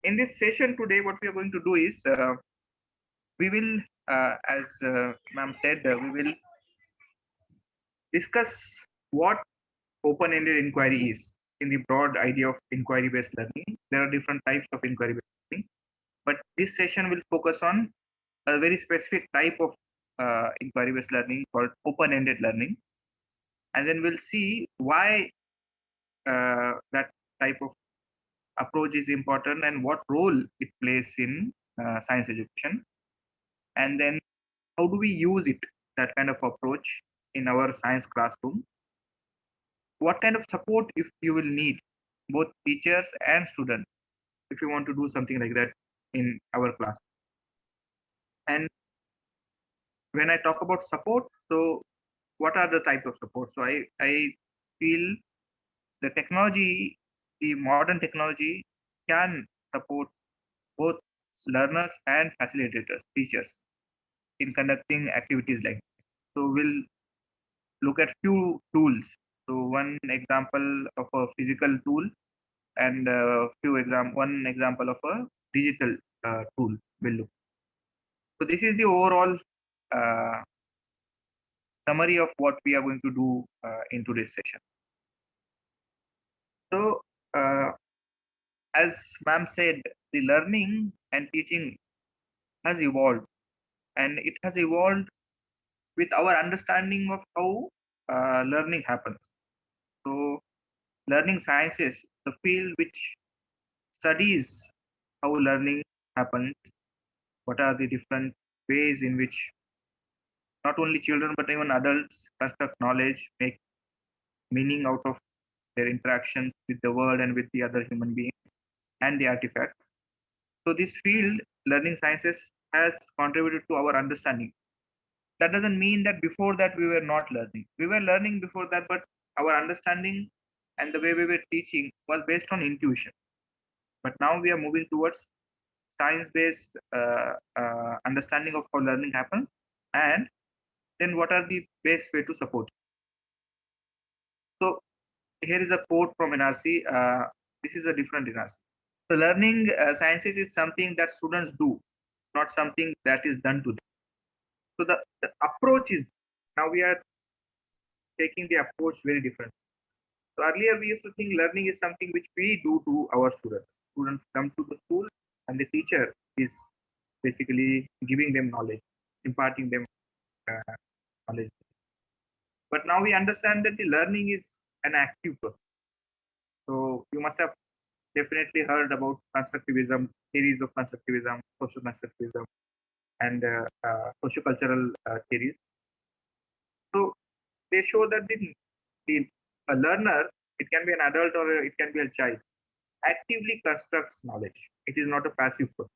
in this session today, what we are going to do is we will, as ma'am said, we will discuss what open-ended inquiry is in the broad idea of inquiry-based learning. There are different types of inquiry-based learning, but this session will focus on a very specific type of inquiry-based learning called open-ended learning, and then we'll see why that type of approach is important and what role it plays in science education, and then how do we use it, that kind of approach, in our science classroom. What kind of support if you will need, both teachers and students, if you want to do something like that in our class. And when I talk about support, so what are the type of support? So I feel the technology, the modern technology, can support both learners and facilitators, teachers, in conducting activities like this. So we'll look at few tools. So one example of a physical tool, and one example of a digital tool will look. So this is the overall uh, summary of what we are going to do in today's session. So as ma'am said, the learning and teaching has evolved, and it has evolved with our understanding of how learning happens. So learning sciences, the field which studies how learning happens, what are the different ways in which not only children but even adults construct knowledge, make meaning out of their interactions with the world and with the other human beings and the artifacts. So this field, learning sciences, has contributed to our understanding. That doesn't mean that before that we were not learning. We were learning before that, but our understanding and the way we were teaching was based on intuition. But now we are moving towards science-based understanding of how learning happens, and then what are the best way to support. So here is a quote from NRC. This is a different NRC. So learning sciences is something that students do, not something that is done to them. So the approach is, now we are taking the approach very different. So earlier we used to think learning is something which we do to our students. Students come to the school and the teacher is basically giving them knowledge, imparting them uh, knowledge. But now we understand that the learning is an active process. So you must have definitely heard about constructivism, theories of constructivism, social constructivism, and sociocultural theories. So they show that the a learner, it can be an adult or it can be a child, actively constructs knowledge. It is not a passive process.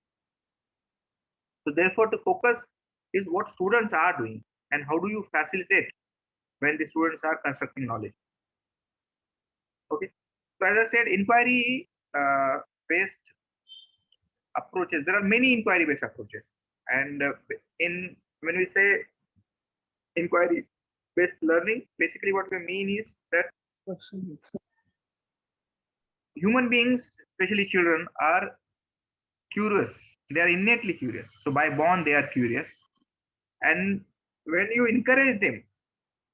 So therefore, the focus is what students are doing and how do you facilitate when the students are constructing knowledge. Okay. So as I said, inquiry based approaches. There are many inquiry based approaches, and in when we say inquiry based learning, basically what we mean is that human beings, especially children, are curious. They are innately curious. So by born, they are curious. And when you encourage them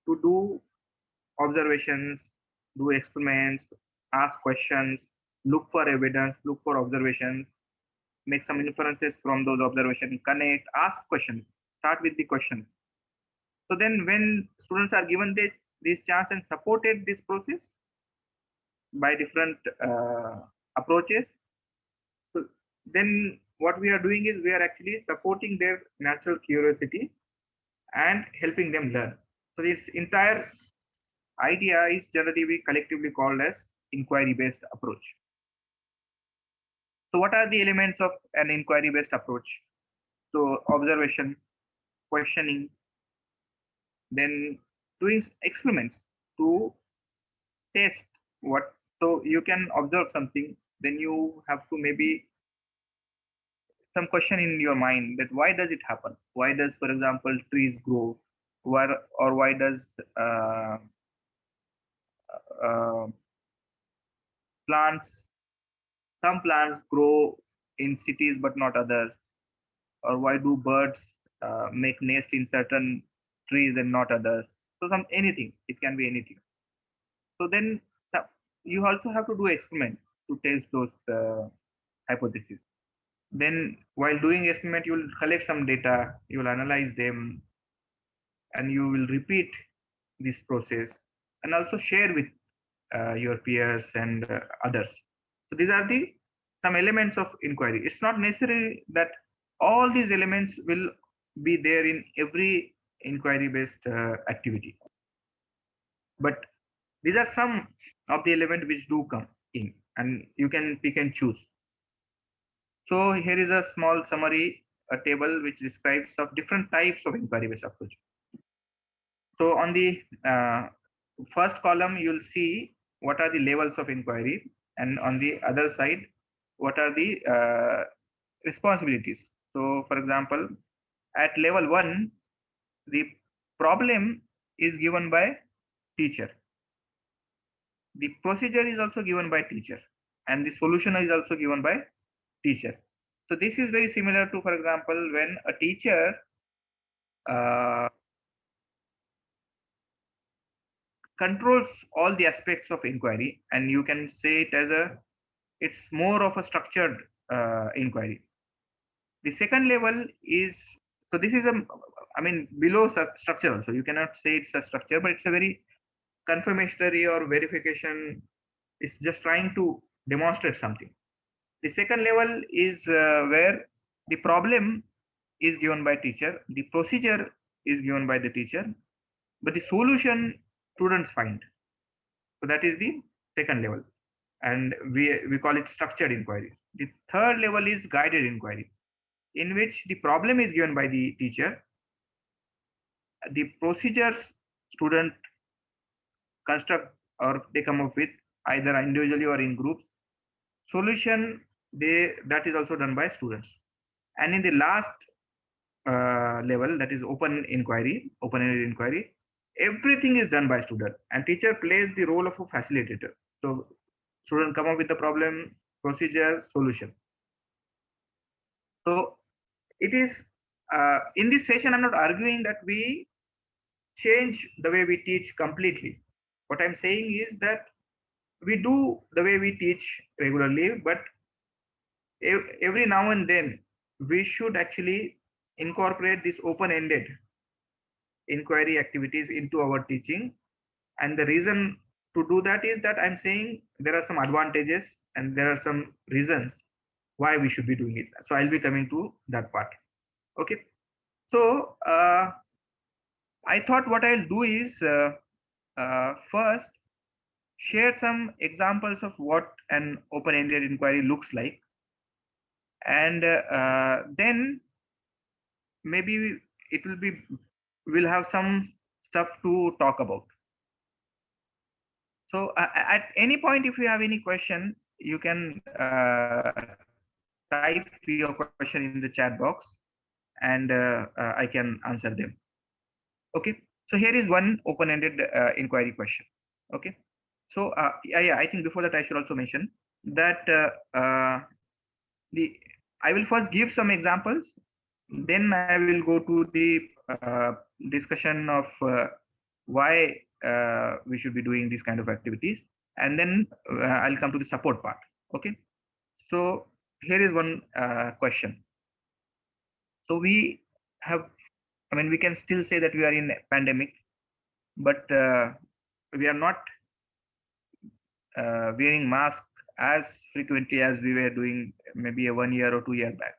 to do observations, do experiments, ask questions, look for evidence, look for observations, make some inferences from those observations, connect, ask questions, start with the questions. So then when students are given this chance and supported this process by different approaches, so then what we are doing is we are actually supporting their natural curiosity and helping them learn. So this entire idea is generally we collectively called as inquiry-based approach. So what are the elements of an inquiry-based approach? So observation, questioning, then doing experiments to test what. So you can observe something, then you have to maybe some question in your mind that why does it happen? Why does, for example, trees grow? Why, or why does uh, plants, some plants grow in cities but not others, or why do birds make nest in certain trees and not others. So some anything, it can be anything. So then you also have to do experiment to test those hypotheses. Then while doing experiment, you will collect some data, you will analyze them, and you will repeat this process and also share with your peers and others. So these are the some elements of inquiry. It's not necessary that all these elements will be there in every inquiry based activity, but these are some of the elements which do come in, and you can pick and choose. So here is a small summary, a table which describes of different types of inquiry based approach. So on the first column, you'll see what are the levels of inquiry, and on the other side, what are the responsibilities. So, for example, at level 1, the problem is given by teacher. The procedure is also given by teacher, and the solution is also given by teacher. So this is very similar to, for example, when a teacher uh, controls all the aspects of inquiry, and you can say it as a it's more of a structured inquiry. The second level is, so this is a, I mean, below structure also. You cannot say it's a structure, but it's a very confirmatory or verification. It's just trying to demonstrate something. The second level is where the problem is given by teacher, the procedure is given by the teacher, but the solution students find. So that is the second level, and we call it structured inquiries. The third level is guided inquiry, in which the problem is given by the teacher, the procedures student construct or they come up with either individually or in groups. Solution, they that is also done by students. And in the last level, that is open-ended inquiry, everything is done by student, and teacher plays the role of a facilitator. So student come up with the problem, procedure, solution. So it is in this session, I'm not arguing that we change the way we teach completely. What I'm saying is that we do the way we teach regularly, but every now and then we should actually incorporate this open-ended inquiry activities into our teaching. And the reason to do that is that I'm saying there are some advantages and there are some reasons why we should be doing it. So I'll be coming to that part. Okay. So I thought what I'll do is first share some examples of what an open-ended inquiry looks like, and then maybe it will be we'll have some stuff to talk about. So at any point, if you have any question, you can type your question in the chat box, and I can answer them. Okay. So here is one open-ended inquiry question. Okay. So yeah, I think before that I should also mention that the I will first give some examples, then I will go to the discussion of why we should be doing these kind of activities, and then I'll come to the support part. Okay. So here is one question. So we have, I mean, we can still say that we are in a pandemic, but we are not wearing masks as frequently as we were doing maybe a 1 year or 2 year back.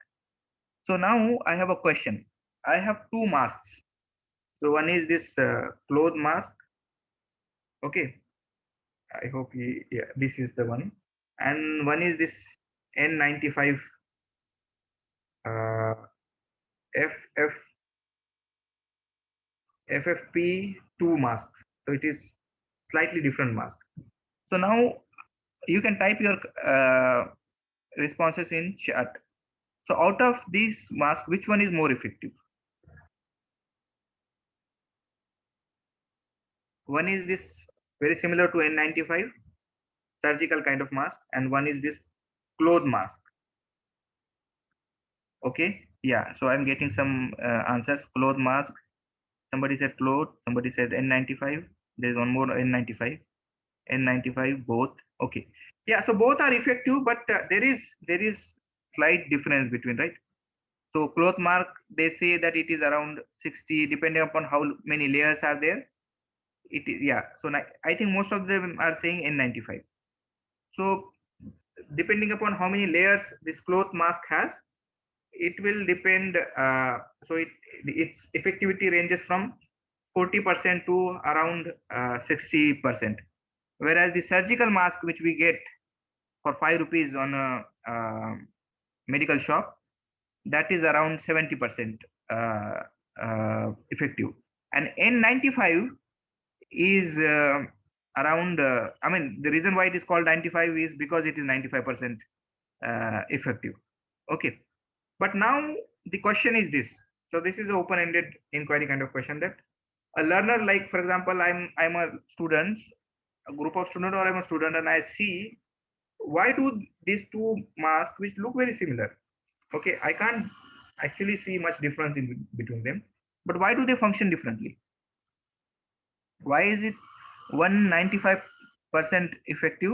So now I have a question. I have two masks. So one is this cloth mask. Okay. I hope yeah, this is the one. And one is this N95 uh, FF FFP2 mask. So it is slightly different mask. So now you can type your responses in chat. So out of these masks, which one is more effective? One is this very similar to N95 surgical kind of mask, and one is this cloth mask. Okay, yeah. So I'm getting some answers. Cloth mask. Somebody said cloth. Somebody said N95. There is one more N95. N95 both. Okay. Yeah. So both are effective, but there is slight difference between, right? So cloth mark, they say that it is around 60, depending upon how many layers are there. It is, yeah. So I think most of them are saying N95. So depending upon how many layers this cloth mask has, it will depend. So its effectivity ranges from 40% to around 60%. Whereas the surgical mask, which we get for 5 rupees on a medical shop, that is around 70% effective. And N95 is around, I mean, the reason why it is called 95 is because it is 95% effective. Okay. But now the question is this. So this is an open-ended inquiry kind of question, that a learner, like for example, I'm a student, a group of students, or I'm a student, and I see, why do these two masks which look very similar? Okay, I can't actually see much difference in between them, but why do they function differently? Why is it one 95% effective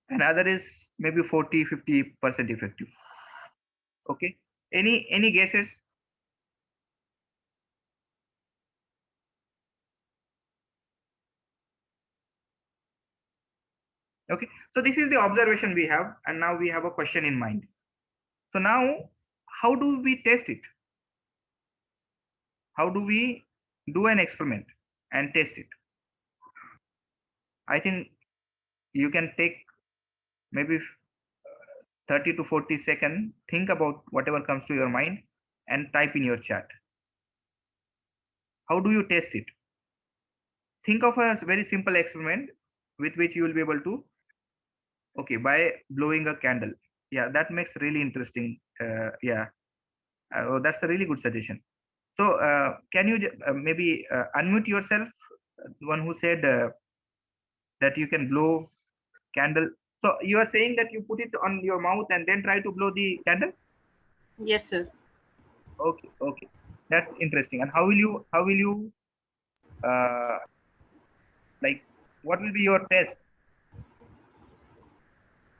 and other is maybe 40-50% effective? Okay, any guesses? Okay, so this is the observation we have, and now we have a question in mind. So now, how do we test it? How do we do an experiment and test it? I think you can take maybe 30 to 40 seconds, think about whatever comes to your mind and type in your chat. How do you test it? Think of a very simple experiment with which you will be able to, okay, by blowing a candle. Yeah, that makes really interesting. Yeah, oh, that's a really good suggestion. So can you maybe unmute yourself, one who said that you can blow candle. So you are saying that you put it on your mouth and then try to blow the candle? Yes, sir. Okay, okay. That's interesting. And how will you uh like, what will be your test?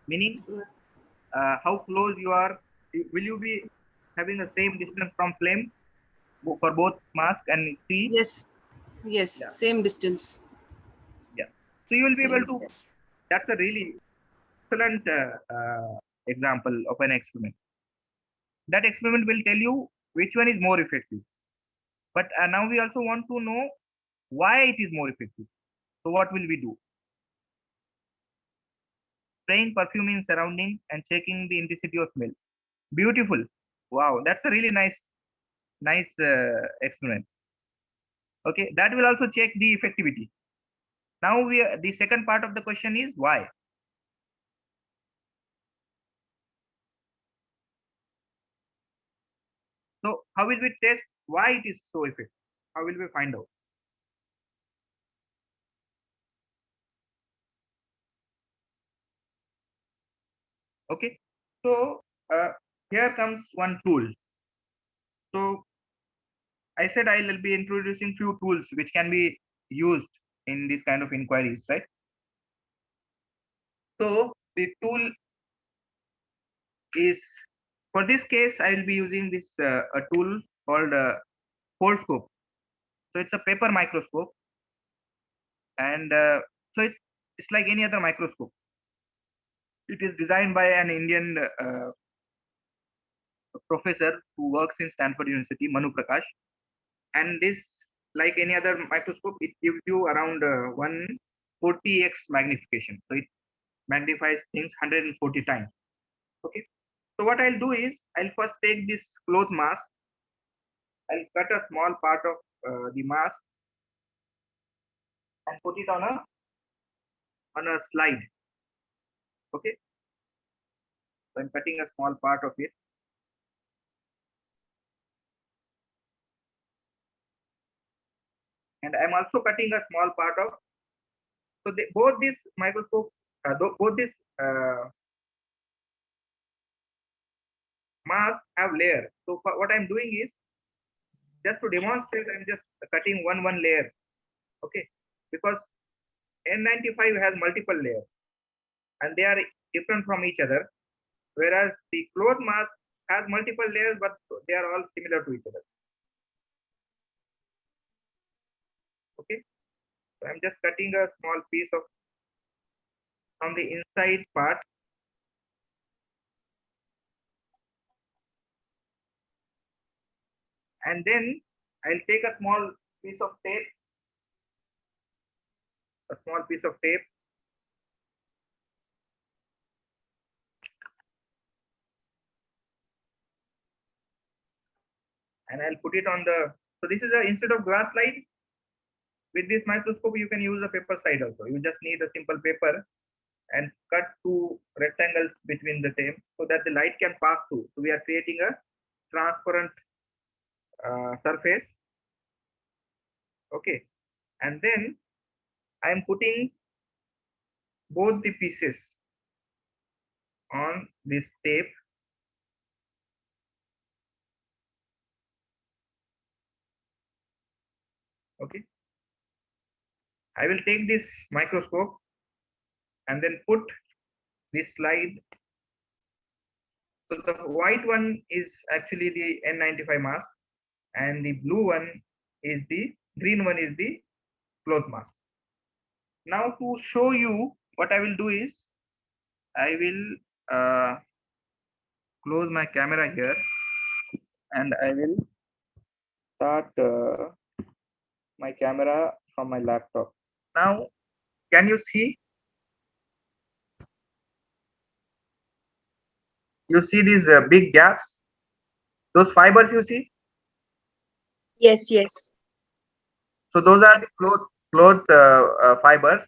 Meaning how close you are, will you be having the same distance from flame for both mask and see? Yes, yes, Yeah, same distance. yeah. So you will be able Same. to, that's a really excellent example of an experiment. That experiment will tell you which one is more effective. But now we also want to know why it is more effective. So what will we do? Spraying perfume in surrounding and checking the intensity of smell. Beautiful. Wow, that's a really nice experiment. Okay, that will also check the effectivity. Now the second part of the question is why. So how will we test why it is so effective? How will we find out? Okay, so uh, here comes one tool. So I said I will be introducing few tools which can be used in this kind of inquiries, right? So the tool is, for this case, I will be using this a tool called Foldscope. So it's a paper microscope, and so it's like any other microscope. It is designed by an Indian professor who works in Stanford University, Manu Prakash. And this, like any other microscope, it gives you around 140x magnification. So it magnifies things 140 times. Okay. So what I'll do is I'll first take this cloth mask. I'll cut a small part of the mask and put it on a slide. Okay. So I'm cutting a small part of it, and I'm also cutting a small part of. So both these microscope, both these mask have layers. So what I'm doing is just to demonstrate, I'm just cutting one layer. Okay, because N95 has multiple layers and they are different from each other, whereas the cloth mask has multiple layers, but they are all similar to each other. Okay, so I'm just cutting a small piece of from the inside part, and then I'll take a small piece of tape, a small piece of tape, and I'll put it on the. So this is a, instead of glass slide, with this microscope you can use a paper slide also. You just need a simple paper and cut two rectangles between the same so that the light can pass through. So we are creating a transparent surface. Okay, and then I am putting both the pieces on this tape. Okay, I will take this microscope and then put this slide. So the white one is actually the N95 mask, and the blue one is the green one is the cloth mask. Now to show you, what I will do is I will close my camera here and I will start my camera from my laptop. Now, can you see? You see these big gaps? Those fibers you see? Yes, yes. So those are the cloth fibers.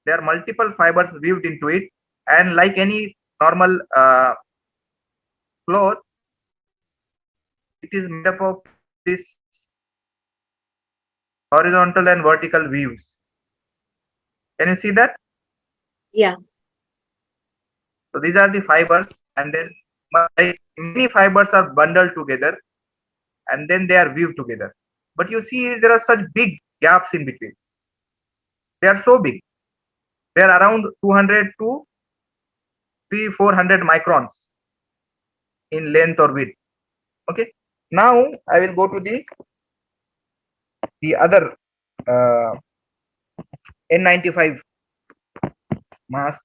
There are multiple fibers weaved into it, and like any normal cloth, it is made up of this horizontal and vertical weaves. Can you see that? Yeah. So these are the fibers, and then many fibers are bundled together, and then they are weaved together. But you see, there are such big gaps in between. They are so big. They are around 200 to 400 microns in length or width. Okay. Now I will go to the other uh, N95 mask.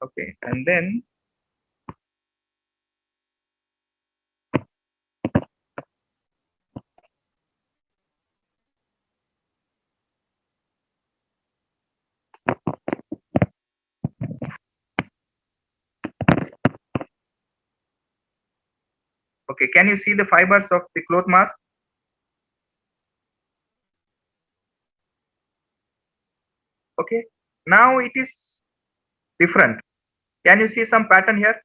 Okay, and then okay, can you see the fibers of the cloth mask? Okay, now it is different. Can you see some pattern here?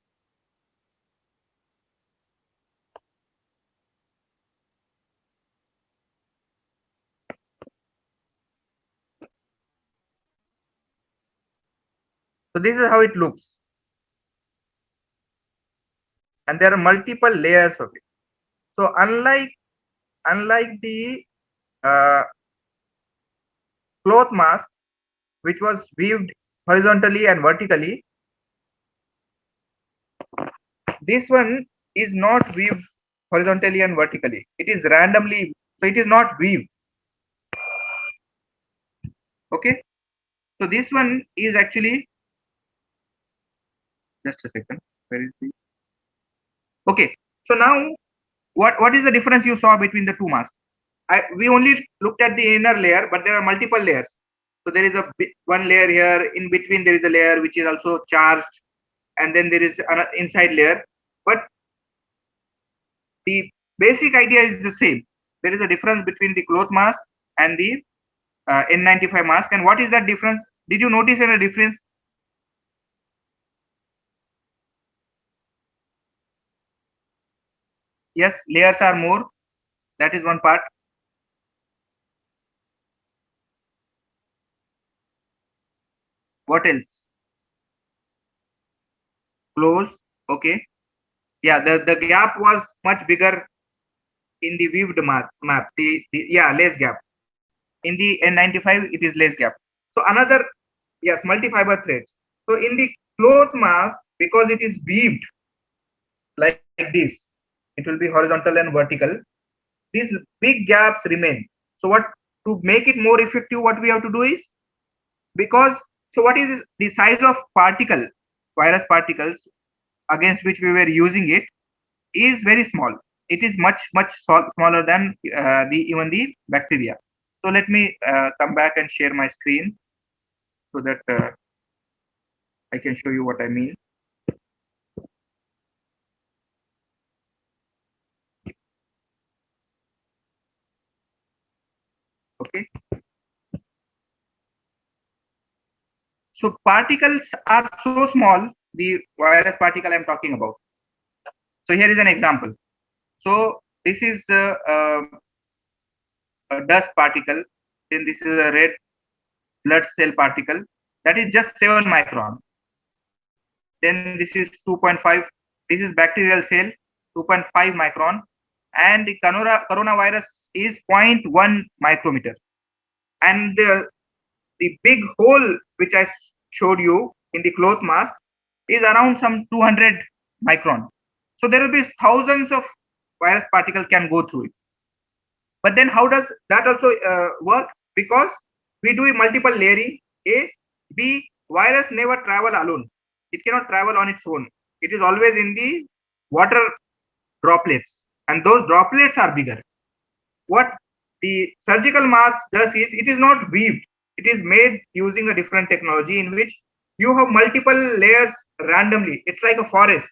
So this is how it looks, and there are multiple layers of it. So unlike the uh, cloth mask, which was weaved horizontally and vertically, this one is not weaved horizontally and vertically. It is randomly, so it is not weaved. Okay, so this one is actually, just a second. Where is the? Okay, so now what is the difference you saw between the two masks? We only looked at the inner layer, but there are multiple layers. So there is one layer here. In between, there is a layer which is also charged, and then there is an inside layer. But the basic idea is the same. There is a difference between the cloth mask and the N95 mask. And what is that difference? Did you notice any difference? Yes, layers are more. That is one part. What else? Close. Okay. Yeah, the gap was much bigger in the weaved map. Yeah, less gap. In the N95, it is less gap. So another, yes, multi-fiber threads. So in the cloth mask, because it is weaved like this, it will be horizontal and vertical. These big gaps remain. So what, to make it more effective, what we have to do is, because, so what is this, the size of particle, virus particles against which we were using it is very small. It is much smaller than the even the bacteria. So let me come back and share my screen so that I can show you what I mean. Okay. So particles are so small, the virus particle I'm talking about. So here is an example. So this is a dust particle. Then this is a red blood cell particle. That is just 7 micron. Then this is 2.5. This is bacterial cell, 2.5 micron. And the coronavirus is 0.1 micrometer. And the big hole which I showed you in the cloth mask is around some 200 micron. So there will be thousands of virus particles can go through it. But then how does that also work? Because we do multiple layering. A, B, virus never travel alone. It cannot travel on its own. It is always in the water droplets, and those droplets are bigger. What the surgical mask does is, it is not weaved. It is made using a different technology in which you have multiple layers randomly. It's like a forest.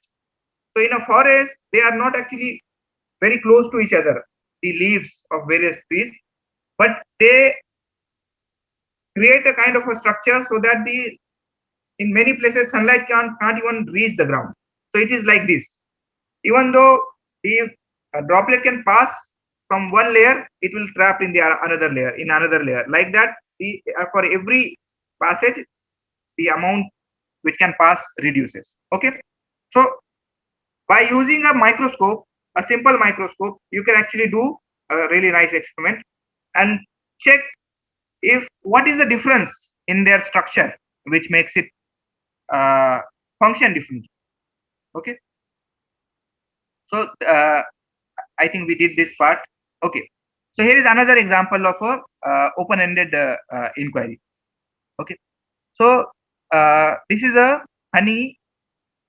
So in a forest, they are not actually very close to each other, the leaves of various trees, but they create a kind of a structure so that the in many places sunlight can't even reach the ground. So it is like this. Even though the droplet can pass from one layer, it will trap in the another layer, in another layer. Like that, the for every passage, the amount which can pass reduces. Okay. So by using a microscope, a simple microscope, you can actually do a really nice experiment and check if what is the difference in their structure which makes it function differently. Okay. So I think we did this part. Okay. So here is another example of a open-ended inquiry. Okay. So this is a honey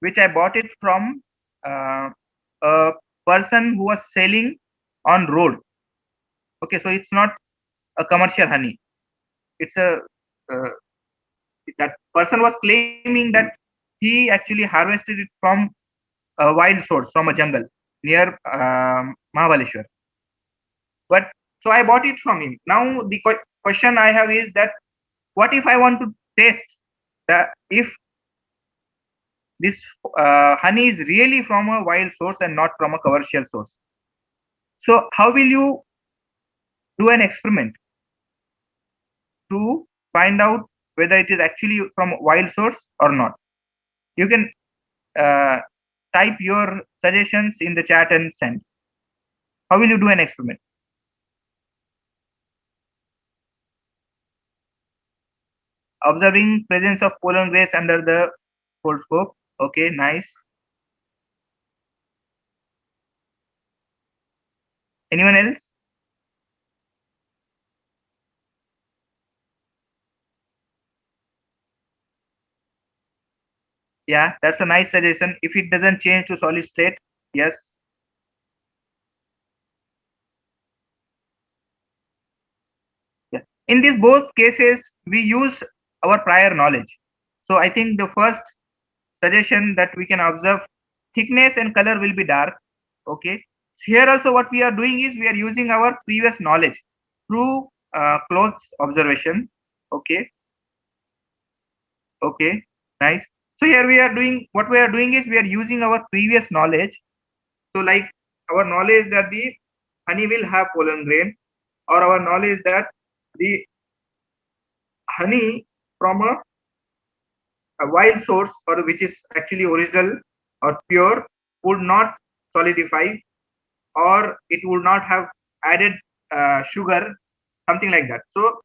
which I bought it from a person who was selling on road. Okay. So it's not a commercial honey. It's a that person was claiming that he actually harvested it from a wild source, from a jungle near Mahabaleshwar. But so I bought it from him. Now the question I have is that what if I want to taste if this honey is really from a wild source and not from a commercial source? So how will you do an experiment to find out whether it is actually from wild source or not? You can uh, type your suggestions in the chat and send. How will you do an experiment? Observing presence of pollen grains under the Foldscope. Okay, nice. Anyone else? Yeah, that's a nice suggestion. If it doesn't change to solid state, yes. Yeah. In these both cases, we use our prior knowledge. So I think the first suggestion that we can observe, thickness and color will be dark. Okay. Here also what we are doing is we are using our previous knowledge through clothes observation. Okay. Okay. Nice. So here we are doing, what we are doing is we are using our previous knowledge. So like our knowledge that the honey will have pollen grain, or our knowledge that the honey from a a wild source, or which is actually original or pure, would not solidify, or it would not have added sugar, something like that. So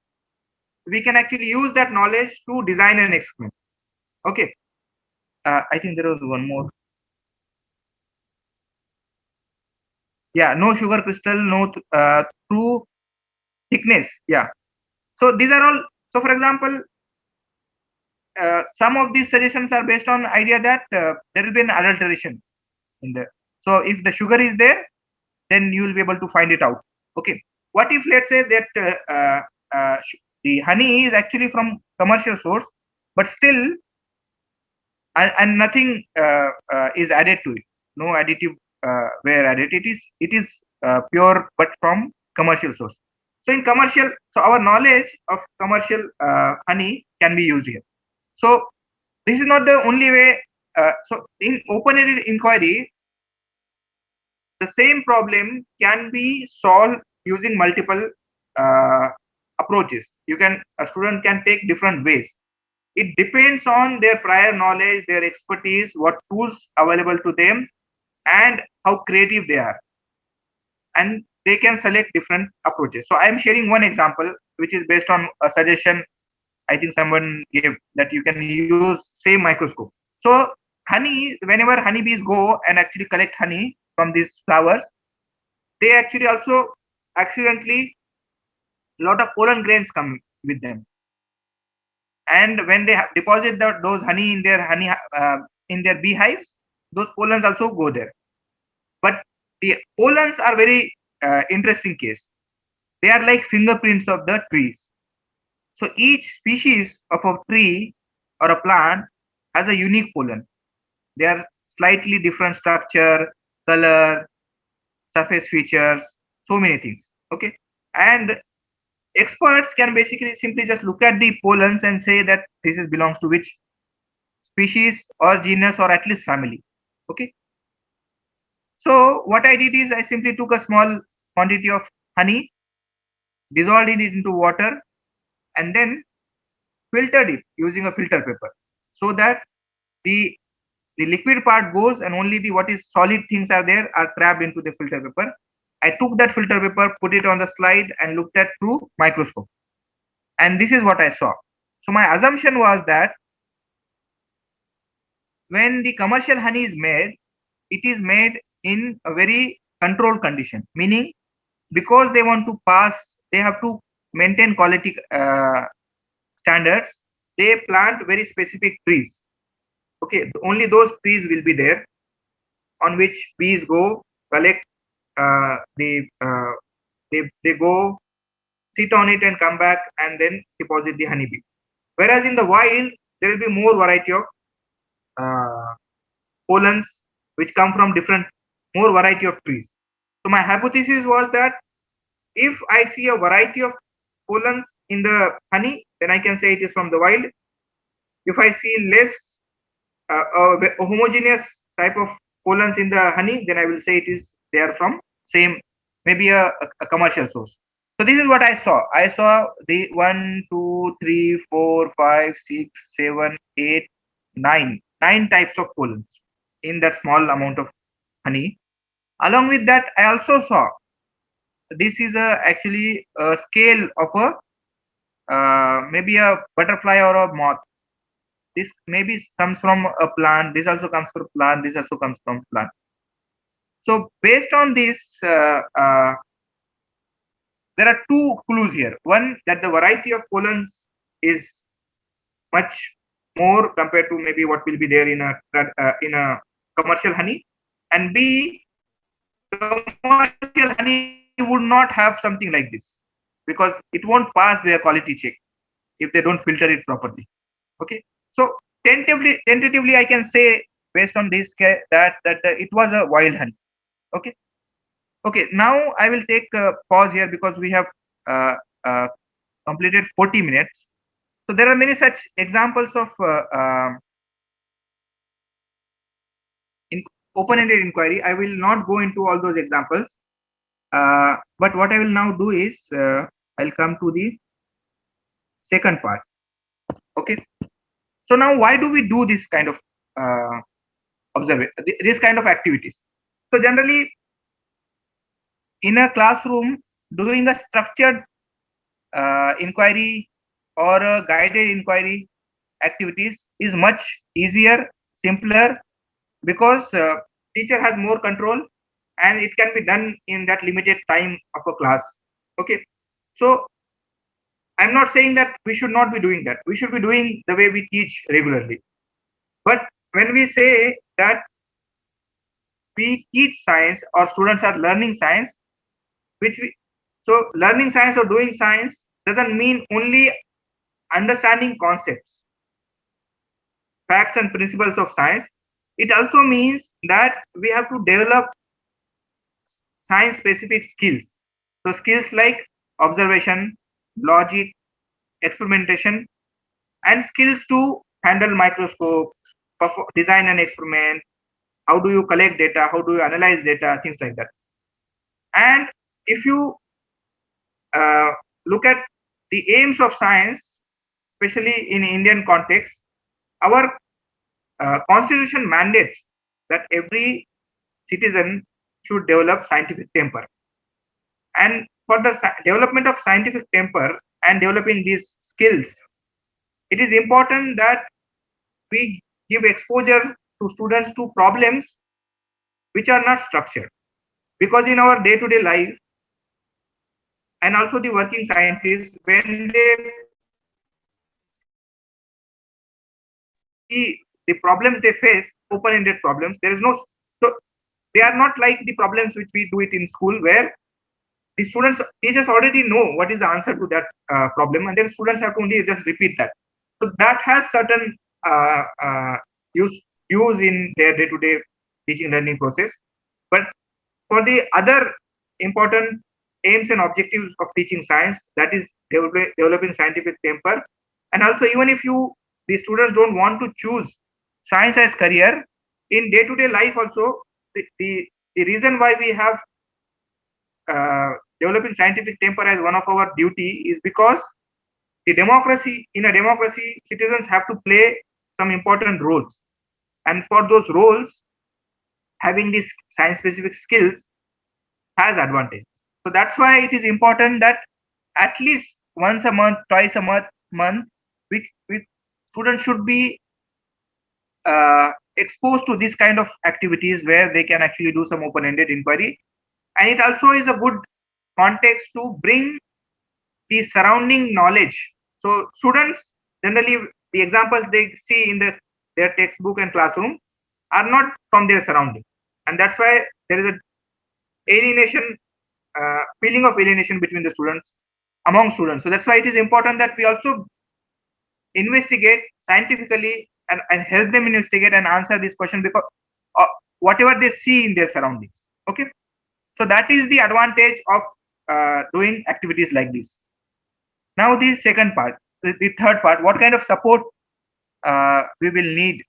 we can actually use that knowledge to design an experiment. Okay. I think there was one more. Yeah, no sugar crystal, no true thickness. Yeah. So these are all. So for example, some of these suggestions are based on idea that there will be an adulteration in there. So if the sugar is there, then you will be able to find it out. Okay. What if, let's say that the honey is actually from commercial source, but still and nothing is added to it, no additive were added, it is pure but from commercial source. So in commercial, so our knowledge of commercial honey can be used here. So this is not the only way. So in open-ended inquiry, the same problem can be solved using multiple uh, approaches. A student can take different ways. It depends on their prior knowledge, their expertise, what tools available to them, and how creative they are. And they can select different approaches. So I am sharing one example, which is based on a suggestion I think someone gave, that you can use same microscope. So honey, whenever honeybees go and actually collect honey from these flowers, they actually also accidentally, a lot of pollen grains come with them. And when they deposit those honey in their in their beehives, those pollens also go there. But the pollens are very interesting case. They are like fingerprints of the trees. So each species of a tree or a plant has a unique pollen. They are slightly different structure, color, surface features, so many things. Okay. And experts can basically simply just look at the pollens and say that this is belongs to which species or genus or at least family. Okay. So what I did is I simply took a small quantity of honey, dissolved it into water, and then filtered it using a filter paper, so that the the liquid part goes and only the what is solid things are there are trapped into the filter paper. I took that filter paper, put it on the slide, and looked at through microscope. And this is what I saw. So my assumption was that when the commercial honey is made, it is made in a very controlled condition, meaning because they want to pass, they have to maintain quality standards. They plant very specific trees. Okay, only those trees will be there on which bees go collect. They go sit on it and come back and then deposit the honeybee. Whereas in the wild, there will be more variety of uh, pollens which come from different, more variety of trees. So my hypothesis was that if I see a variety of pollens in the honey, then I can say it is from the wild. If I see less a homogeneous type of pollens in the honey, then I will say it is they are from same, maybe a commercial source. So this is what I saw. I saw the 1, 2, 3, 4, 5, 6, 7, 8, 9 types of pollens in that small amount of honey. Along with that, I also saw this is actually a scale of a maybe a butterfly or a moth. This maybe comes from a plant. This also comes from plant. This also comes from plant. So based on this, there are two clues here. One, that the variety of pollens is much more compared to maybe what will be there in a commercial honey, and B, commercial honey would not have something like this because it won't pass their quality check if they don't filter it properly. Okay, so tentatively I can say based on this that it was a wild honey. Okay. Okay, now I will take a pause here because we have uh, uh, completed 40 minutes. So there are many such examples of in open-ended inquiry. I will not go into all those examples, but what I will now do is I'll come to the second part. Okay. So now, why do we do this kind of this kind of activities? So generally, in a classroom, doing a structured inquiry or a guided inquiry activities is much easier, simpler, because teacher has more control and it can be done in that limited time of a class. Okay, so I'm not saying that we should not be doing that. We should be doing the way we teach regularly. But when we say that we teach science or students are learning science, which we so learning science or doing science doesn't mean only understanding concepts, facts and principles of science. It also means that we have to develop science specific skills. So skills like observation, logic, experimentation, and skills to handle microscope, design an experiment, how do you collect data, how do you analyze data, things like that. And if you uh, look at the aims of science, especially in Indian context, our constitution mandates that every citizen should develop scientific temper. And for the development of scientific temper and developing these skills, it is important that we give exposure to students to problems which are not structured. Because in our day-to-day life, and also the working scientists, when they see the problems they face, open-ended problems, there is no, so they are not like the problems which we do it in school, where the students, teachers already know what is the answer to that problem, and then students have to only just repeat that. So that has certain use in their day-to-day teaching learning process. But for the other important aims and objectives of teaching science, that is developing scientific temper, and also even if the students don't want to choose science as career, in day-to-day life also, the reason why we have developing scientific temper as one of our duty is because in a democracy, citizens have to play some important roles, and for those roles, having these science specific skills has advantage. So that's why it is important that at least once a month, twice a month, we students should be exposed to this kind of activities where they can actually do some open-ended inquiry, and it also is a good context to bring the surrounding knowledge. So students generally, the examples they see in their textbook and classroom are not from their surrounding, and that's why there is a alienation, feeling of alienation between the students, among students. So that's why it is important that we also investigate scientifically and help them investigate and answer this question, because uh, whatever they see in their surroundings. Okay, so that is the advantage of doing activities like this. Now the second part, the third part, what kind of support we will need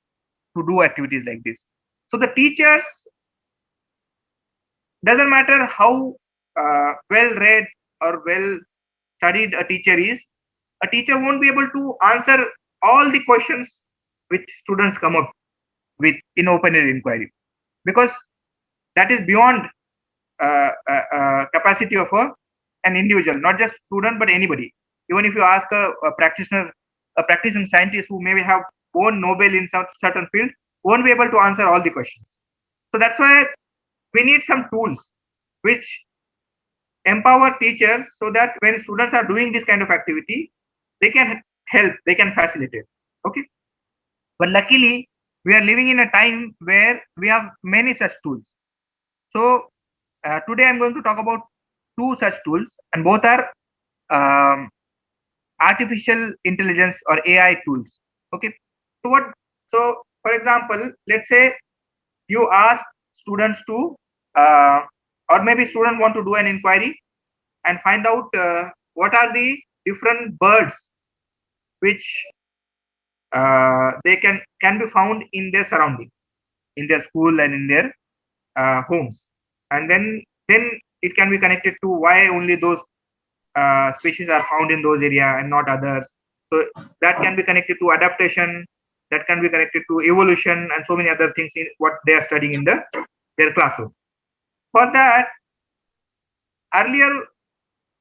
to do activities like this. So the teachers, doesn't matter how well read or well studied a teacher is, a teacher won't be able to answer all the questions which students come up with in open-ended inquiry, because that is beyond capacity of an individual, not just student but anybody. Even if you ask a practitioner, a practicing scientist who maybe have won Nobel in some certain field, won't be able to answer all the questions. So that's why we need some tools which empower teachers, so that when students are doing this kind of activity, they can help, they can facilitate. Okay, but luckily we are living in a time where we have many such tools. So today I'm going to talk about two such tools, and both are um, artificial intelligence or AI tools. Okay, so what? So for example, let's say you ask students to, or maybe student want to do an inquiry and find out what are the different birds which they can be found in their surrounding, in their school and in their homes, and then it can be connected to why only those species are found in those area and not others. So that can be connected to adaptation, that can be connected to evolution and so many other things in what they are studying in their classroom. For that, earlier,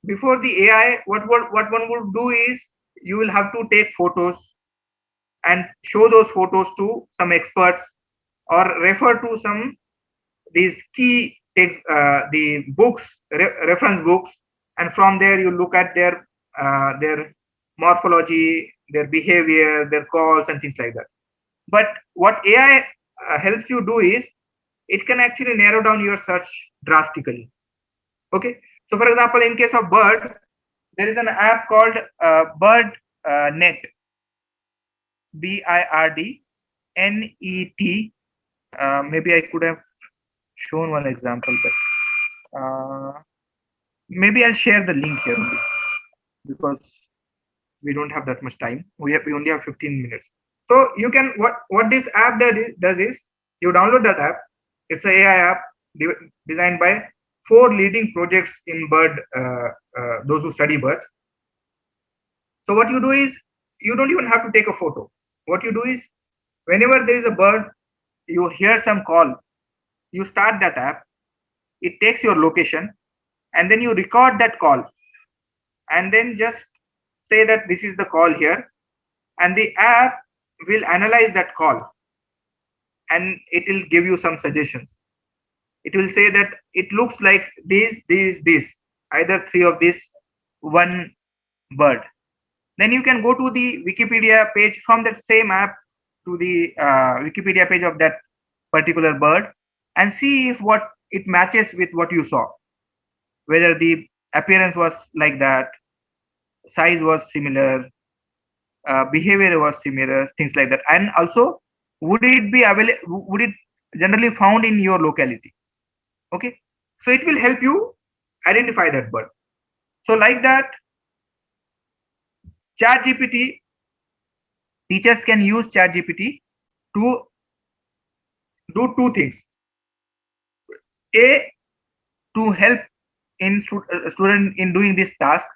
before the AI, what one would do is you will have to take photos and show those photos to some experts or refer to some these key text, the books, reference books, and from there you look at their morphology, their behavior, their calls, and things like that. But what AI helps you do is it can actually narrow down your search drastically. Okay, so for example, in case of bird, there is an app called Bird Net, BIRDNET. Maybe I could have shown one example, but maybe I'll share the link here only because we don't have that much time. We only have 15 minutes. So you can what this app does is you download that app. It's an AI app designed by 4 leading projects in bird, those who study birds. So what you do is you don't even have to take a photo. What you do is whenever there is a bird, you hear some call, you start that app, it takes your location, and then you record that call, and then just say that this is the call here, and the app will analyze that call and it will give you some suggestions. It will say that it looks like this, either 3 of this, one bird. Then you can go to the Wikipedia page from that same app to the Wikipedia page of that particular bird and see if what it matches with what you saw, whether the appearance was like that, size was similar, behavior was similar, things like that. And also, would it be available? Would it generally found in your locality? Okay, so it will help you identify that bird. So like that, ChatGPT, teachers can use ChatGPT to do 2 things: A, to help in student in doing this task.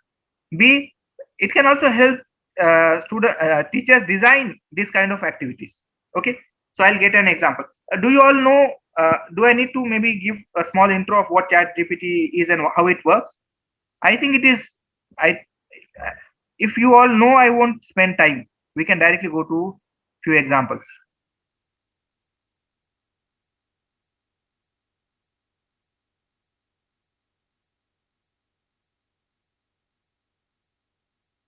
B, it can also help teachers design this kind of activities. Okay, so I'll get an example. Do you all know? Do I need to maybe give a small intro of what ChatGPT is and how it works? I think it is. I if you all know, I won't spend time. We can directly go to few examples.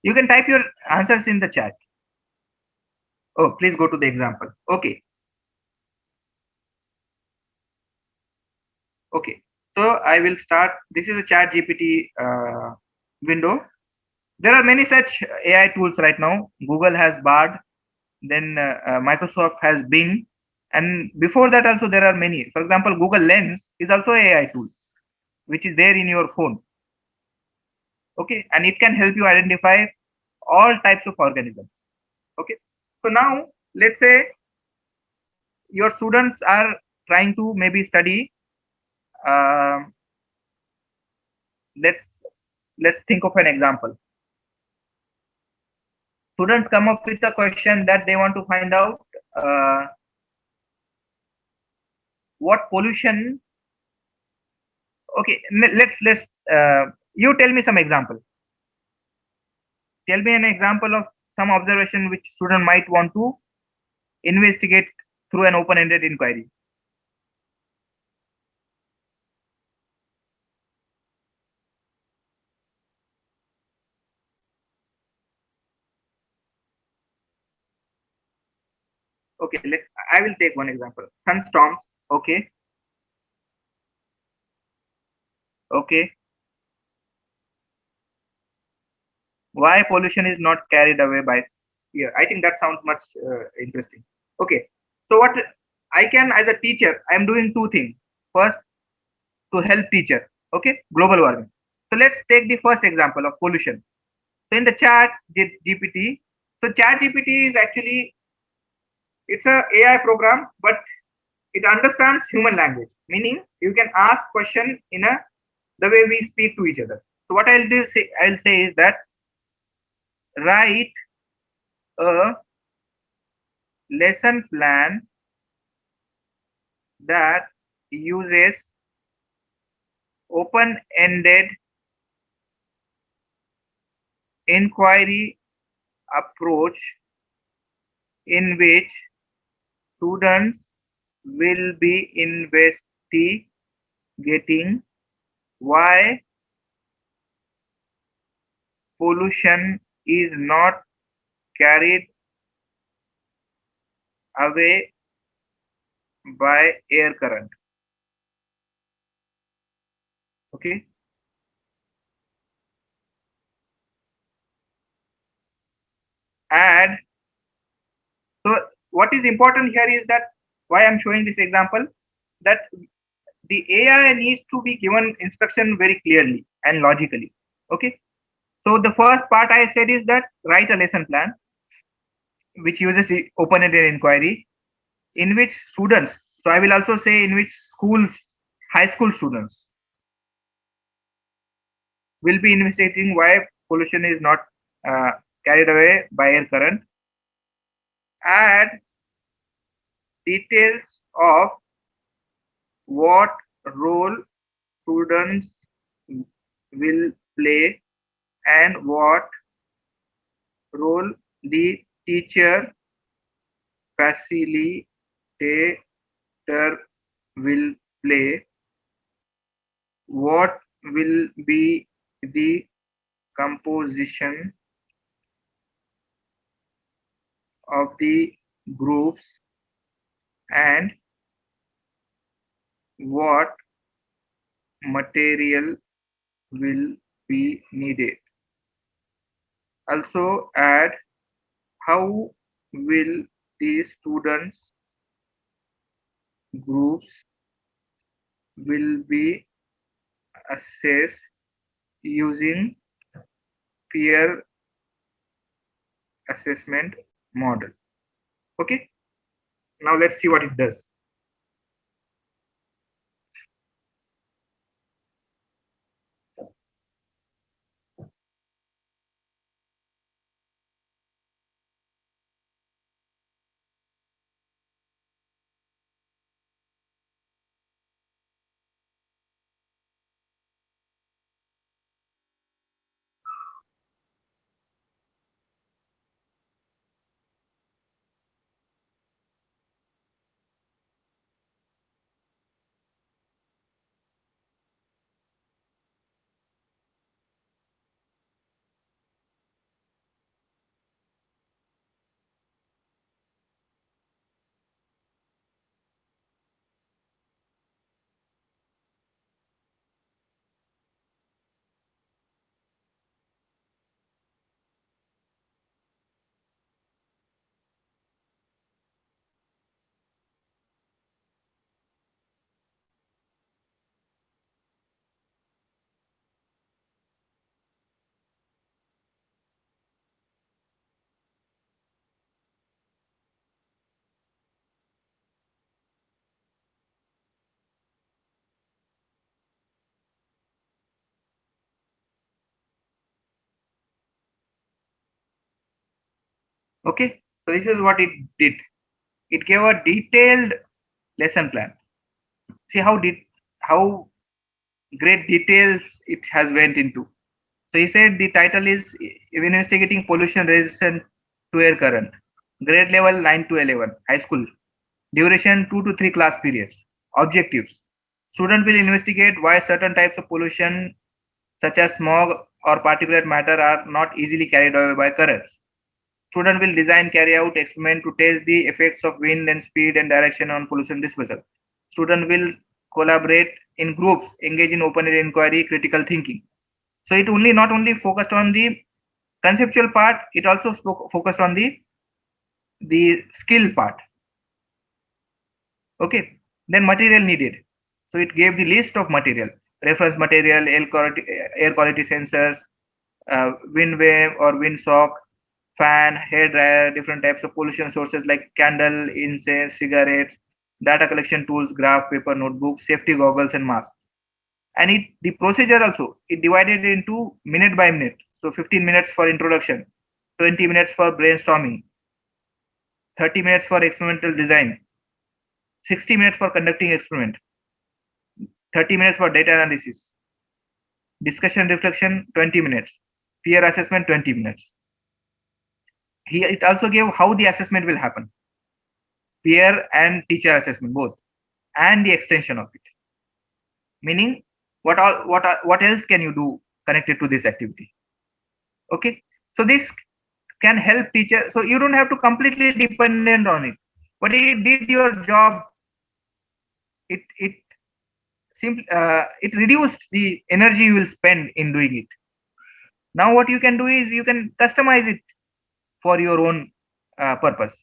You can type your answers in the chat. Oh, please go to the example. Okay. Okay. So I will start. This is a Chat GPT window. There are many such AI tools right now. Google has Bard, then Microsoft has Bing, and before that also there are many. For example, Google Lens is also AI tool, which is there in your phone. Okay, and it can help you identify all types of organisms. Okay, so now let's say your students are trying to maybe study. Um let's think of an example. Students come up with a question that they want to find out what pollution. Okay, let's you tell me some example. Tell me an example of some observation which student might want to investigate through an open-ended inquiry. Okay, I will take one example. Sunstorms. Okay. Okay. Why pollution is not carried away by fear? I think that sounds much interesting. Okay. So what I can, as a teacher, I am doing 2 things. First, to help teacher. Okay, global warming. So let's take the first example of pollution. So in the chat GPT, so chat GPT is actually, it's a AI program, but it understands human language, meaning you can ask question in a the way we speak to each other. So what I'll say is that write a lesson plan that uses open-ended inquiry approach in which students will be investigating why pollution is not carried away by air current. Okay. And so what is important here is that why I'm showing this example, that the AI needs to be given instruction very clearly and logically. Okay. So the first part I said is that write a lesson plan which uses the open-ended inquiry in which students, so I will also say in which schools, high school students will be investigating why pollution is not uh, carried away by air current. Add details of what role students will play and what role the teacher facilitator will play, what will be the composition of the groups, and what material will be needed. Also add how will the students groups will be assessed using peer assessment model. Okay, now let's see what it does. Okay, so this is what it did. It gave a detailed lesson plan. See how great details it has went into. So he said the title is investigating pollution resistant to air current. Grade level 9 to 11, high school. Duration 2 to 3 class periods. Objectives. Student will investigate why certain types of pollution such as smog or particulate matter are not easily carried away by currents. Student will design, carry out experiment to test the effects of wind and speed and direction on pollution dispersal. Student will collaborate in groups, engage in open-ended inquiry, critical thinking. So it only not only focused on the conceptual part, it also focused on the skill part. Okay, then material needed. So it gave the list of material, reference material, air quality sensors, wind wave or wind sock, fan, hair dryer, different types of pollution sources like candle, incense, cigarettes, data collection tools, graph, paper, notebooks, safety goggles, and masks. And the procedure also, it divided into minute by minute. So 15 minutes for introduction, 20 minutes for brainstorming, 30 minutes for experimental design, 60 minutes for conducting experiment, 30 minutes for data analysis, discussion reflection 20 minutes, peer assessment 20 minutes. Here it also gave how the assessment will happen, peer and teacher assessment both, and the extension of it. Meaning, what else can you do connected to this activity? Okay, so this can help teacher. So you don't have to completely dependent on it, but it did your job. It reduced the energy you will spend in doing it. Now what you can do is you can customize it for your own purpose.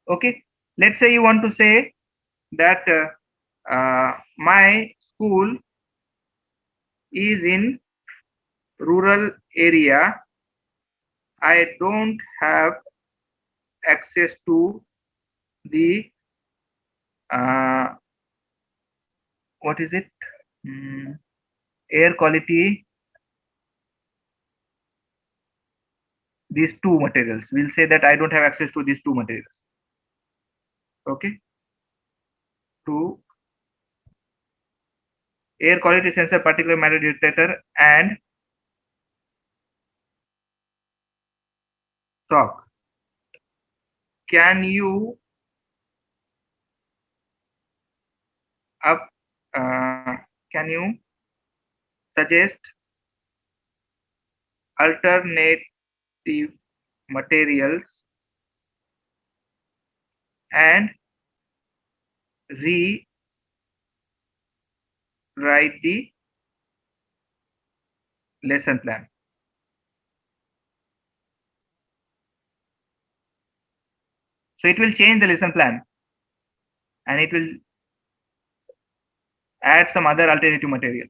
Okay, let's say you want to say that my school is in rural area. I don't have access to the uh, what is it? Mm, air quality. These two materials. We'll say that I don't have access to these two materials. Okay. To air quality sensor, particulate matter detector, and stock. Can you up? Can you suggest alternative materials and rewrite the lesson plan? So it will change the lesson plan and it will add some other alternative material.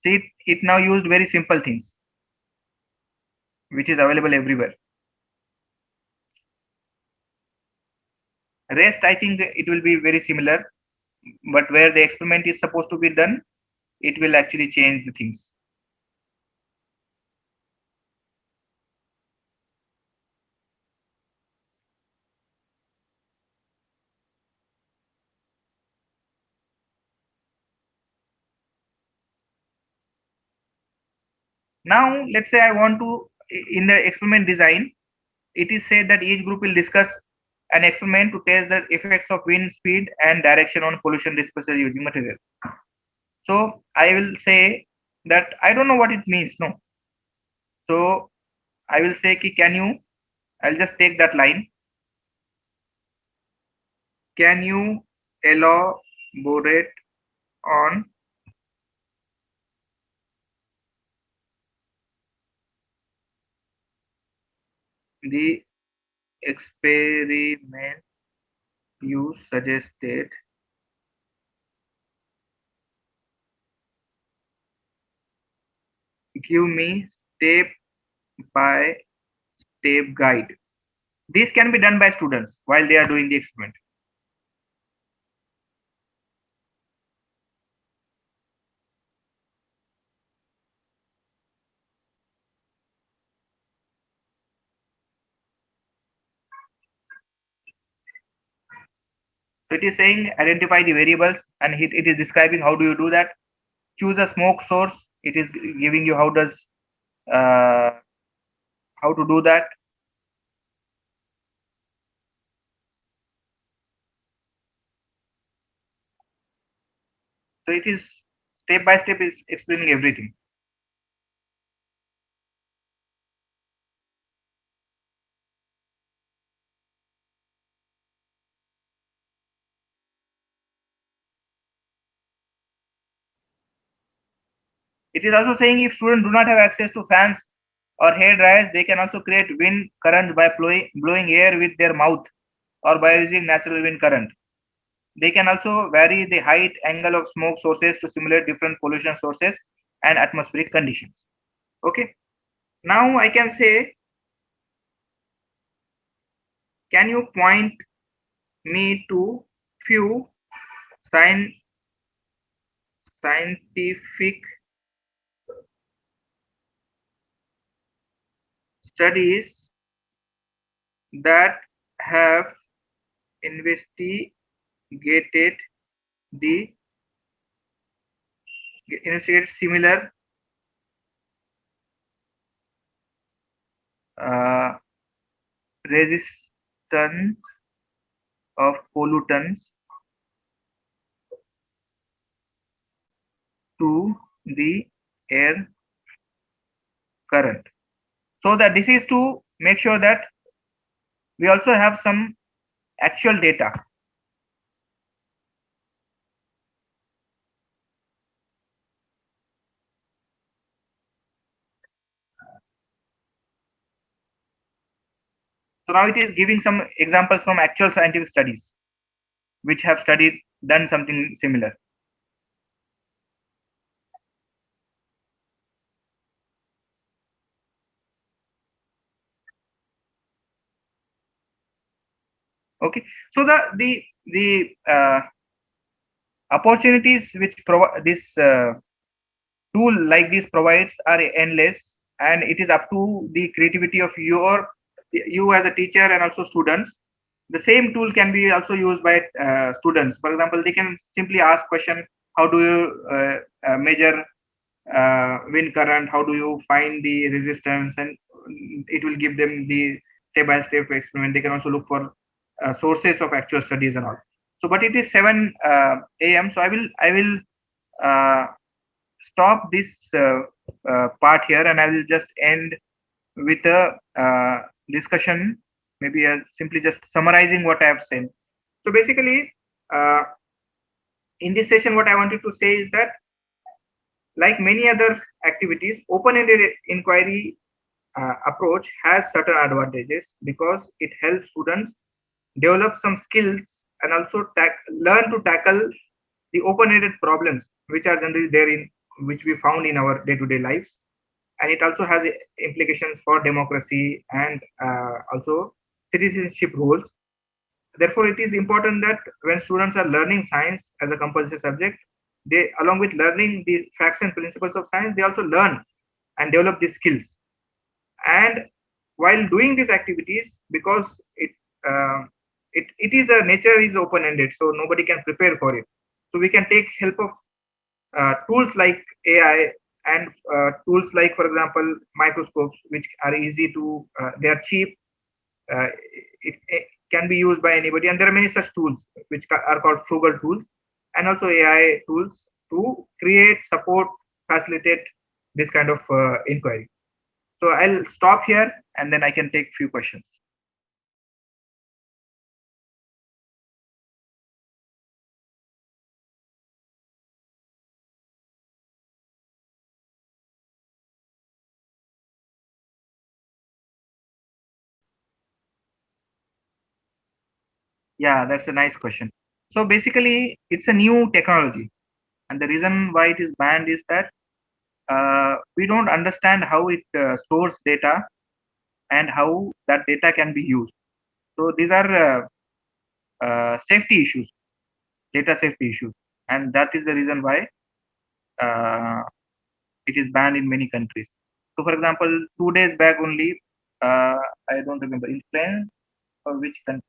See, it now used very simple things which is available everywhere. Rest, I think it will be very similar, but where the experiment is supposed to be done, it will actually change the things. Now, let's say I want to, in the experiment design, it is said that each group will discuss an experiment to test the effects of wind speed and direction on pollution dispersal using material. So I will say that I don't know what it means. No. So I will say, can you, I'll just take that line. Can you elaborate on the experiment you suggested? Give me step by step guide. This can be done by students while they are doing the experiment. So it is saying identify the variables and it is describing how do you do that. Choose a smoke source. It is giving you uh, how to do that. So it is step by step is explaining everything. It is also saying if students do not have access to fans or hair dryers, they can also create wind currents by blowing air with their mouth or by using natural wind current. They can also vary the height angle of smoke sources to simulate different pollution sources and atmospheric conditions. Okay. Now I can say, can you point me to few scientific studies that have investigated the similar uh, resistance of pollutants to the air current. So that this is to make sure that we also have some actual data. So now it is giving some examples from actual scientific studies which have done something similar. Okay, so the opportunities which this tool like this provides are endless, and it is up to the creativity of you as a teacher and also students. The same tool can be also used by students. For example, they can simply ask question: how do you measure wind current? How do you find the resistance? And it will give them the step-by-step experiment. They can also look for sources of actual studies and all. So, but it is 7 a.m. So I will uh, stop this part here, and I will just end with a discussion, maybe simply just summarizing what I have said. So basically, uh, in this session, what I wanted to say is that, like many other activities, open-ended inquiry approach has certain advantages because it helps students develop some skills and also learn to tackle the open-ended problems which are generally there in which we found in our day-to-day lives. And it also has implications for democracy and also citizenship rules. Therefore, it is important that when students are learning science as a compulsory subject, they, along with learning the facts and principles of science, they also learn and develop these skills. And while doing these activities, because uh, it is a nature is open ended, so nobody can prepare for it. So we can take help of tools like AI and tools like, for example, microscopes, which are easy to, they are cheap. Uh, it can be used by anybody, and there are many such tools which are called frugal tools, and also AI tools to create, support, facilitate this kind of inquiry. So I'll stop here, and then I can take few questions. Yeah, that's a nice question. So basically, it's a new technology, and the reason why it is banned is that we don't understand how it stores data and how that data can be used. So these are safety issues, data safety issues, and that is the reason why uh, it is banned in many countries. So, for example, 2 days back only, I don't remember in France or which country,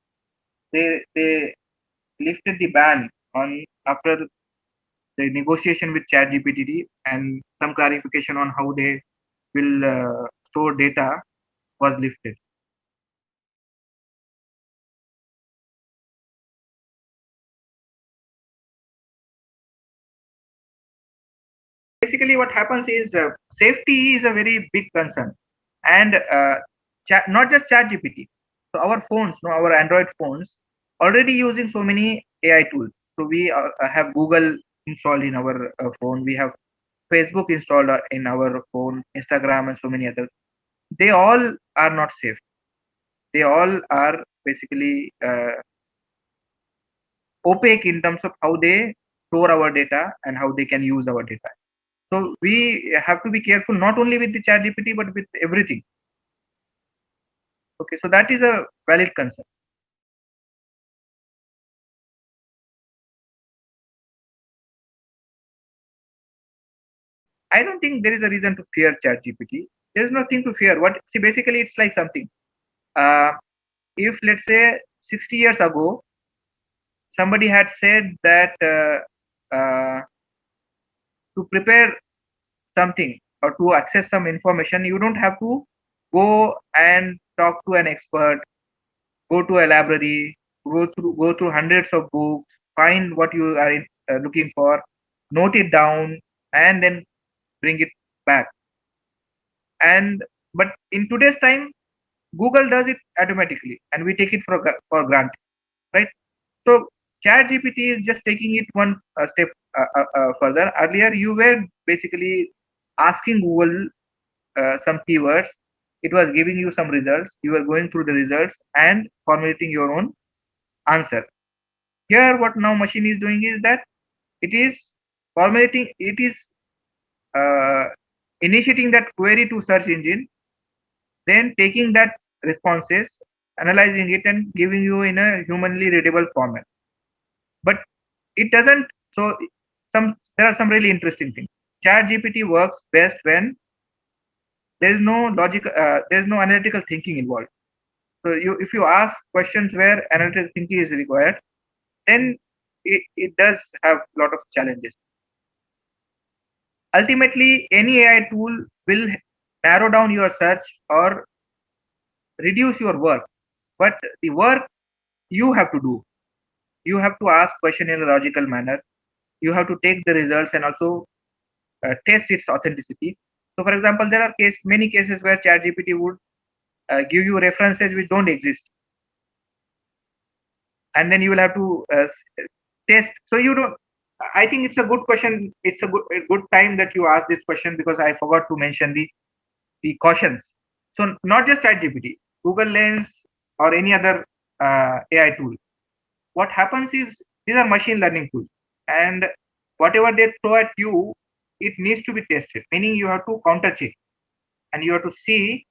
they lifted the ban on after the negotiation with ChatGPT and some clarification on how they will store data was lifted. Basically, what happens is safety is a very big concern, and not just ChatGPT. So our phones, no, our Android phones, already using so many AI tools. So we have Google installed in our phone. We have Facebook installed in our phone, Instagram, and so many others. They all are not safe. They all are basically opaque in terms of how they store our data and how they can use our data. So we have to be careful not only with the chat GPT but with everything. Okay, so that is a valid concern. I don't think there is a reason to fear ChatGPT. There is nothing to fear. What see basically it's like something. Uh, if let's say 60 years ago somebody had said that to prepare something or to access some information, you don't have to go and talk to an expert, go to a library, go through hundreds of books, find what you are looking for, note it down, and then bring it back. And but in today's time, Google does it automatically, and we take it for granted, right? So ChatGPT is just taking it one step further. Earlier, you were basically asking Google some keywords. It was giving you some results. You were going through the results and formulating your own answer. Here, what now machine is doing is that it is formulating. It is uh, initiating that query to search engine, then taking that responses, analyzing it, and giving you in a humanly readable format. But it doesn't. So there are some really interesting things. ChatGPT works best when there is no logic, there is no analytical thinking involved. So if you ask questions where analytical thinking is required, then it does have a lot of challenges. Ultimately, any AI tool will narrow down your search or reduce your work, but the work you have to do. You have to ask question in a logical manner. You have to take the results and also test its authenticity. So, for example, there are many cases where ChatGPT would give you references which don't exist, and then you will have to test. So you don't. I think it's a good question. It's a good time that you ask this question because I forgot to mention the cautions. So not just ChatGPT, Google Lens or any other AI tool. What happens is these are machine learning tools, and whatever they throw at you, it needs to be tested. Meaning you have to counter check and you have to see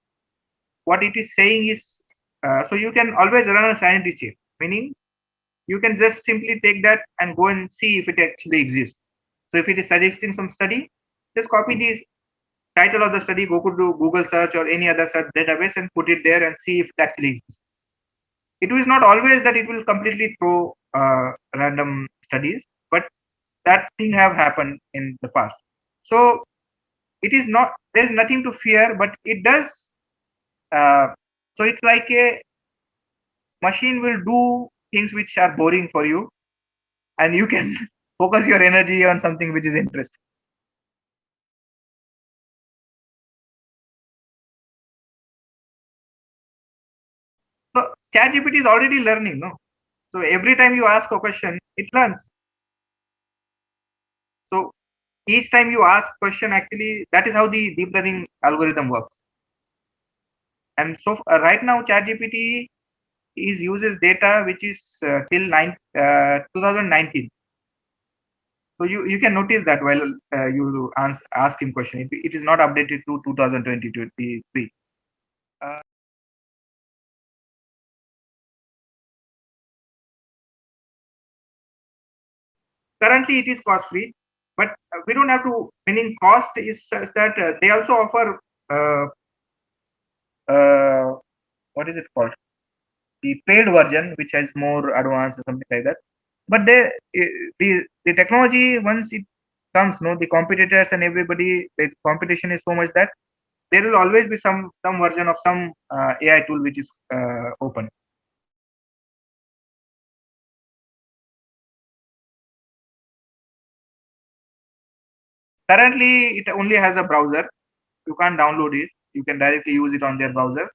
what it is saying is. So you can always run a sanity check. Meaning you can just simply take that and go and see if it actually exists. So if it is suggesting some study, just copy the title of the study, go to Google search or any other search database and put it there and see if it actually exists. It is not always that it will completely throw random studies, but that thing have happened in the past. So it is not, there's nothing to fear, but it does. Uh, so it's like a machine will do things which are boring for you, and you can focus your energy on something which is interesting. So ChatGPT is already learning, no? So every time you ask a question, it learns. So each time you ask question, actually, that is how the deep learning algorithm works. And so right now, ChatGPT is uses data which is till 2019. So you can notice that while you ask him question, it is not updated to 2023. Uh, Currently, it is cost free, but we don't have to. Meaning, cost is such that they also offer uh, what is it called? The paid version, which has more advanced or something like that. But the technology once it comes, no, the competitors and everybody, the competition is so much that there will always be some version of some AI tool which is open. Currently, it only has a browser. You can't download it. You can directly use it on their browser.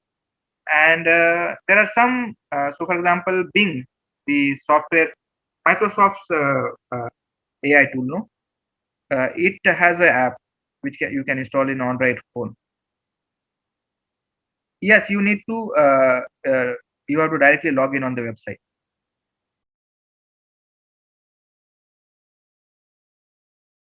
And there are some. So, for example, Bing, the software, Microsoft's AI tool, no, it has an app which you can install in Android phone. Yes, you need to. You have to directly log in on the website.